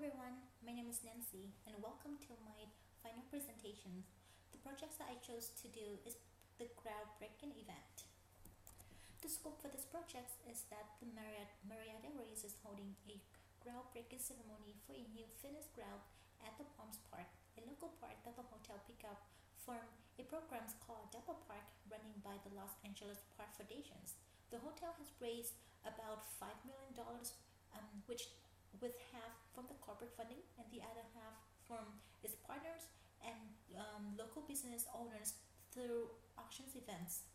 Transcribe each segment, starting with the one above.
everyone, my name is Nancy and welcome to my final presentation. The project that I chose to do is the groundbreaking event. The scope for this project is that the Marietta Race is holding a groundbreaking ceremony for a new fitness ground at the Palms Park, a local park that the hotel picked up from a program called Depot Park running by the Los Angeles Park Foundations. The hotel has raised about $5 million, which with half from the corporate funding and the other half from its partners and local business owners through auctions events.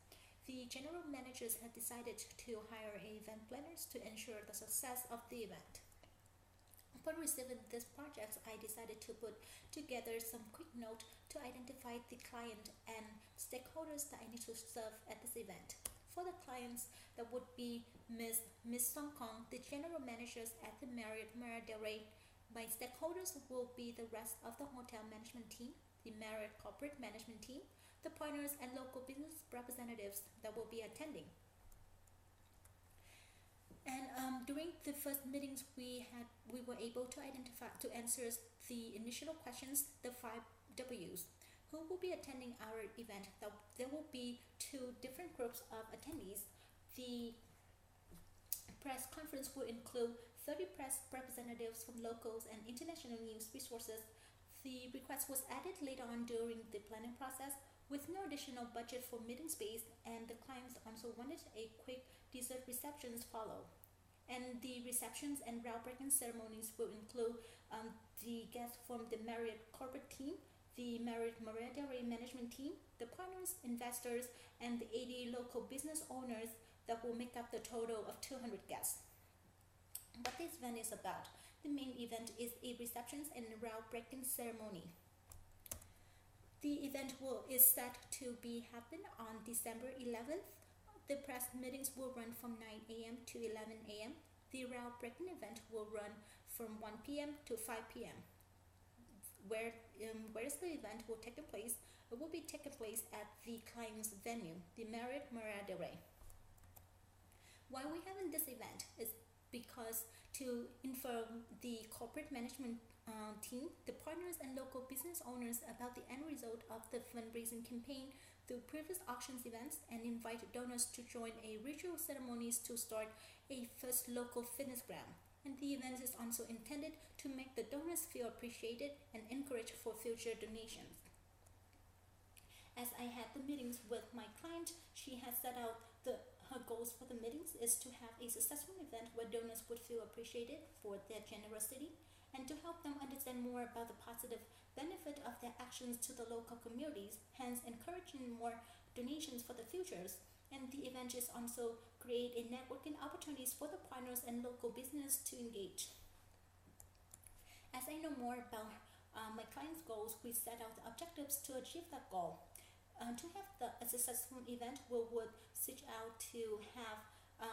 The general managers had decided to hire event planners to ensure the success of the event. Upon receiving this project, I decided to put together some quick note to identify the client and stakeholders that I need to serve at this event. For the clients, that would be Miss Song Kong, the general managers at the Marriott Marina Del Rey. My stakeholders will be the rest of the hotel management team, the Marriott corporate management team, the partners and local business representatives that will be attending. And during the first meetings we were able to identify to answer the initial questions, the 5 Ws. Who will be attending our event? There will be two different groups of attendees. The press conference will include 30 press representatives from locals and international news resources. The request was added later on during the planning process with no additional budget for meeting space, and the clients also wanted a quick dessert receptions follow. And the receptions and groundbreaking ceremonies will include the guests from the Marriott corporate team, the Marriott Marina Del Rey management team, the partners, investors, and the 80 local business owners that will make up the total of 200 guests. What this event is about: the main event is a receptions and groundbreaking ceremony. The event is set to be happen on December 11th. The press meetings will run from 9 a.m. to 11 a.m. The groundbreaking event will run from 1 p.m. to 5 p.m. Whereas the event will take place, it will be taking place at the client's venue, the Marriott Marina Del Rey. Why we having this event is because to inform the corporate management team, the partners and local business owners about the end result of the fundraising campaign through previous auctions events, and invite donors to join a ritual ceremonies to start a first local fitness ground. And the event is also intended to make the donors feel appreciated and encouraged for future donations. As I had the meetings with my client, she has set out her goals for the meetings is to have a successful event where donors would feel appreciated for their generosity, and to help them understand more about the positive benefit of their actions to the local communities, hence encouraging more donations for the futures. And the event is also create a networking opportunities for the partners and local business to engage. As I know more about my client's goals, we set out the objectives to achieve that goal. To have a successful event, we would seek out to have 80%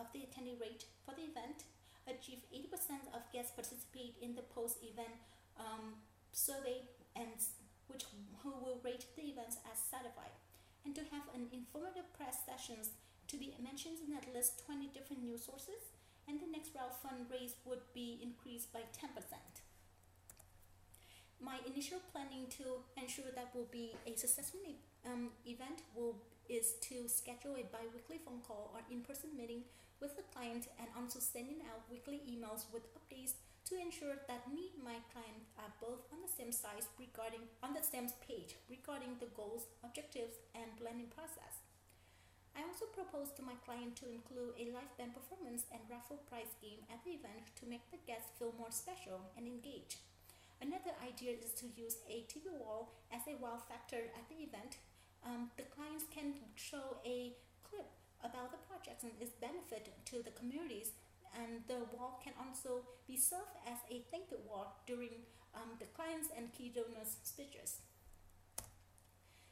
of the attendee rate for the event, achieve 80% of guests participate in the post-event survey, and who will rate the events as certified, and to have an informative press sessions to be mentioned in at least 20 different news sources, and the next round fundraise would be increased by 10%. My initial planning to ensure that will be a successful event is to schedule a bi-weekly phone call or in-person meeting with the client, and also sending out weekly emails with updates to ensure that me and my client are both on the same page regarding the goals, objectives, and planning process. I also proposed to my client to include a live band performance and raffle prize game at the event to make the guests feel more special and engaged. Another idea is to use a TV wall as a wow factor at the event. The clients can show a clip about the project and its benefit to the communities, and the wall can also be served as a thank you wall during the clients and key donors' speeches.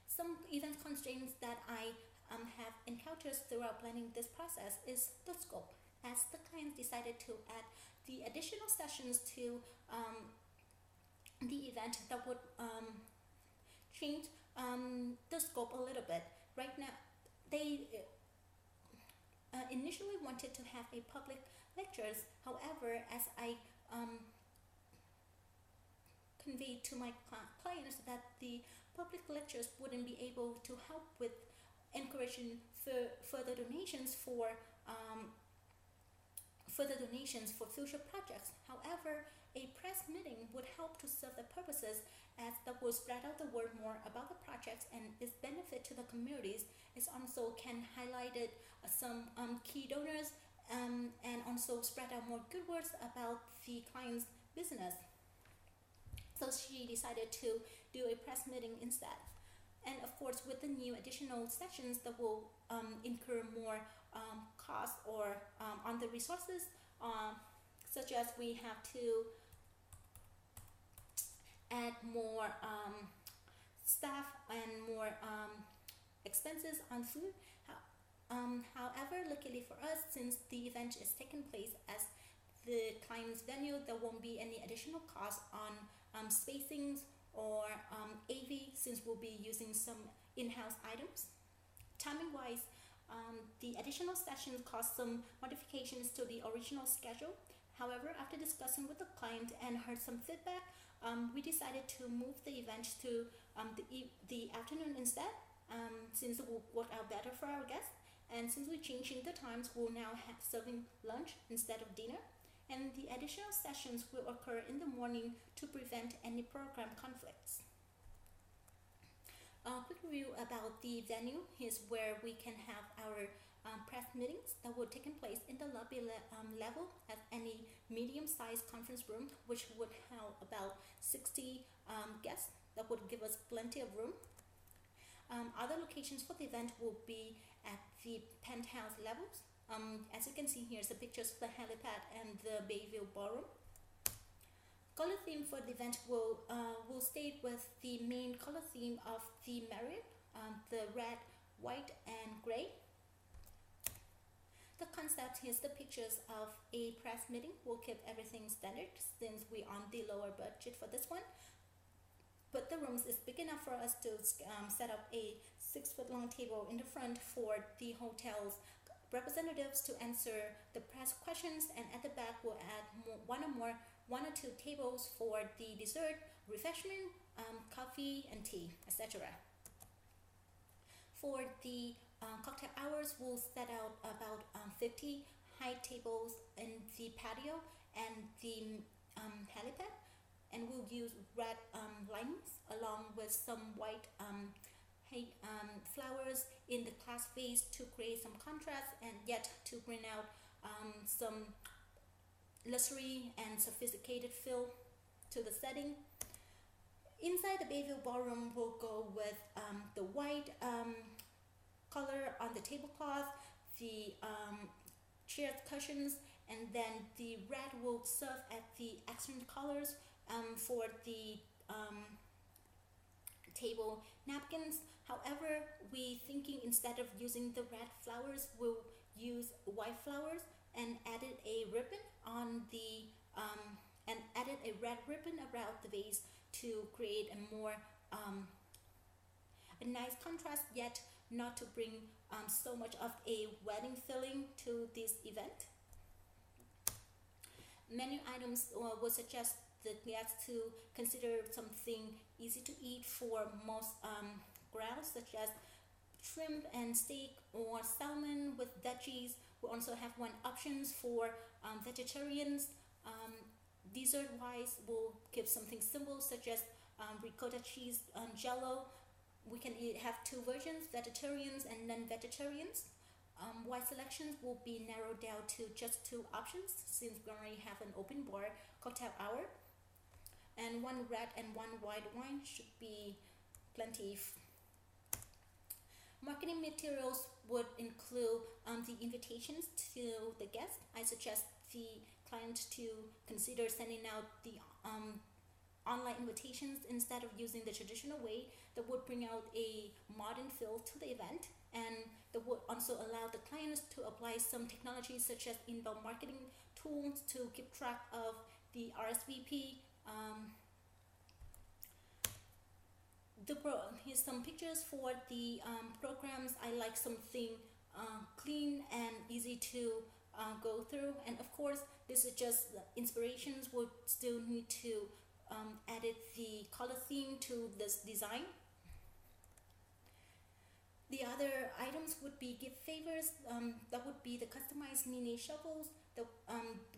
Some event constraints that I have encountered throughout planning this process is the scope, as the client decided to add the additional sessions to the event that would change the scope a little bit. Right now, they initially wanted to have a public lectures. However, as I conveyed to my clients that the public lectures wouldn't be able to help with encouraging further donations for future projects. However, a press meeting would help to serve the purposes, as that will spread out the word more about the projects and its benefit to the communities. It also can highlight some key donors, and also spread out more good words about the client's business. So she decided to do a press meeting instead. And of course, with the new additional sessions that will incur more cost or on the resources, such as we have to add more staff and more expenses on food. However, luckily for us, since the event is taking place as the client's venue, there won't be any additional cost on spacings or AV, since we'll be using some in-house items. Timing wise, the additional sessions caused some modifications to the original schedule. However, after discussing with the client and heard some feedback, we decided to move the event to the afternoon instead, since it will work out better for our guests. And since we're changing the times, we'll now have serving lunch instead of dinner. And the additional sessions will occur in the morning to prevent any program conflicts. A quick review about the venue. Here's where we can have our press meetings that will take place in the lobby level at any medium-sized conference room, which would have about 60 guests. That would give us plenty of room. Other locations for the event will be at the penthouse levels. As you can see, here's the pictures of the helipad and the Bayview Ballroom. Color theme for the event will stay with the main color theme of the Marriott, the red, white, and gray. The concept, here's the pictures of a press meeting. We'll keep everything standard since we're on the lower budget for this one. But the rooms is big enough for us to set up a 6-foot long table in the front for the hotel's representatives to answer the press questions, and at the back we'll add one or two tables for the dessert, refreshment, coffee and tea, etc. For the cocktail hours, we'll set out about 50 high tables in the patio and the helipad, and we'll use red linings along with some white flowers in the glass vase to create some contrast and yet to bring out some luxury and sophisticated feel to the setting. Inside the Bayview Ballroom, we'll go with the white color on the tablecloth, the chair cushions, and then the red will serve at the accent colors for the table napkins. However, we thinking instead of using the red flowers, we'll use white flowers and added a ribbon on the added a red ribbon around the vase to create a more a nice contrast, yet not to bring so much of a wedding feeling to this event. Menu items will suggest the guests to consider something easy to eat for most grounds, such as shrimp and steak or salmon with veggies. We also have one options for vegetarians. Dessert wise, we'll give something simple such as ricotta cheese jello. We can have two versions, vegetarians and non-vegetarians. Wine selections will be narrowed down to just two options since we already have an open bar cocktail hour, and one red and one white wine should be plenty. Marketing materials would include the invitations to the guests. I suggest the client to consider sending out the online invitations instead of using the traditional way. That would bring out a modern feel to the event, and that would also allow the clients to apply some technologies such as inbound marketing tools to keep track of the RSVP. Here's some pictures for the programs. I like something clean and easy to go through. And of course, this is just inspirations. We'll still need to edit the color theme to this design. The other items would be gift favors. That would be the customized mini shovels that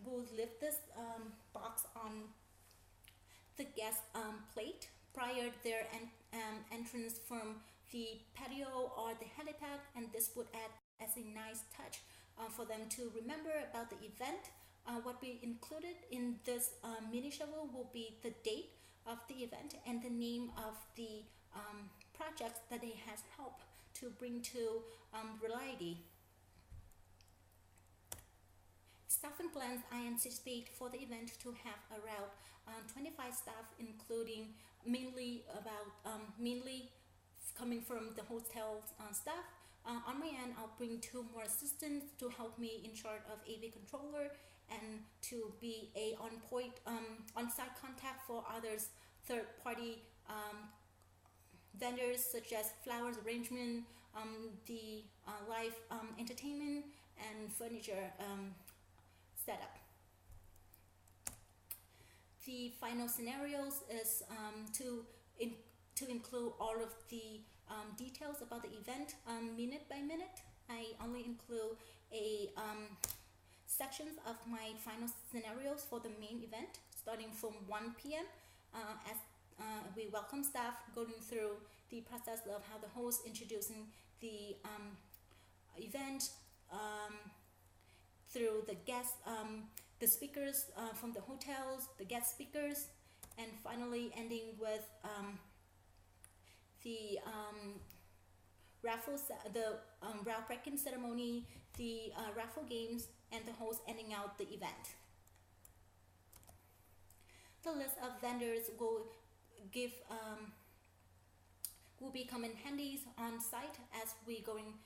will lift this box on the guest plate prior to their entrance from the patio or the helipad, and this would add as a nice touch for them to remember about the event. What we included in this mini shovel will be the date of the event and the name of the project that it has helped to bring to reality. Staff and plans, I anticipate for the event to have around 25 staff, including mainly coming from the hotel staff. On my end, I'll bring 2 more assistants to help me in charge of AV controller and to be a on-site contact for others third-party vendors such as flowers arrangement, the live entertainment, and furniture setup. The final scenarios is to include all of the details about the event minute by minute. I only include a sections of my final scenarios for the main event, starting from 1 p.m. As we welcome staff, going through the process of how the host introducing the event, through the guests, the speakers from the hotels, the guest speakers, and finally ending with the groundbreaking ceremony, the raffle games, and the host ending out the event. The list of vendors will be come in handy on site as we going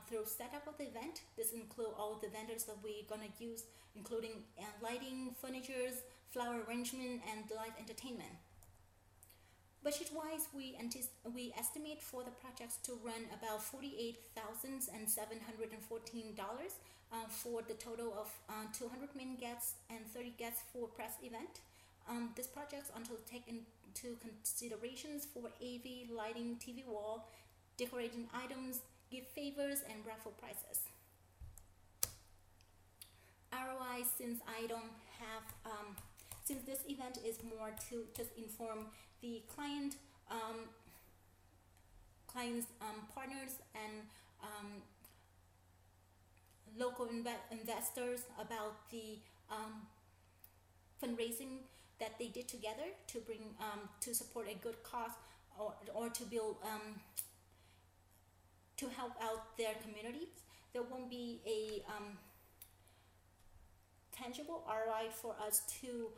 through setup of the event. This include all the vendors that we're gonna use, including lighting, furnitures, flower arrangement, and live entertainment. Budget-wise, we estimate for the projects to run about $48,714 for the total of 200 main guests and 30 guests for press event. This project until take into considerations for AV, lighting, TV wall, decorating items, gift favors, and raffle prizes. ROI, since I don't have, since this event is more to just inform the clients, partners, and local investors about the fundraising that they did together to bring to support a good cause or to build to help out their communities. There won't be a tangible ROI for us to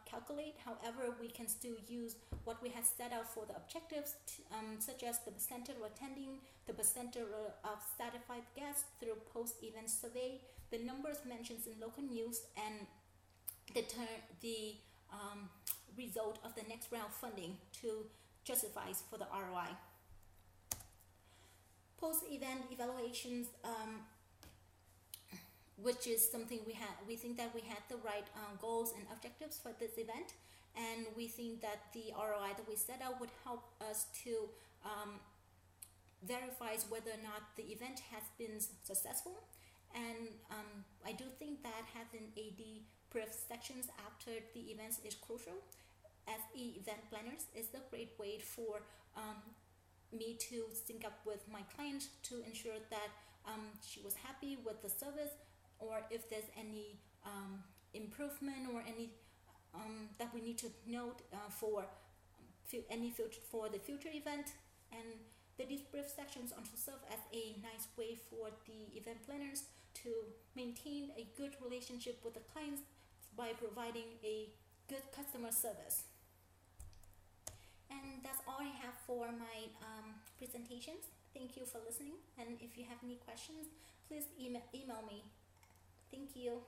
calculate. However, we can still use what we have set out for the objectives, such as the percentage of attending, the percentage of satisfied guests through post-event survey, the numbers mentioned in local news, and the result of the next round funding to justify for the ROI. Post-event evaluations, which is something we think that we had the right goals and objectives for this event, and we think that the ROI that we set out would help us to verify whether or not the event has been successful. And I do think that having a debrief sections after the events is crucial. As event planners, is a great way for me to sync up with my client to ensure that she was happy with the service, or if there's any improvement or any that we need to note for the future event. And the debrief sections also serve as a nice way for the event planners to maintain a good relationship with the clients by providing a good customer service. And that's all I have for my presentations. Thank you for listening, and if you have any questions, please email me. Thank you.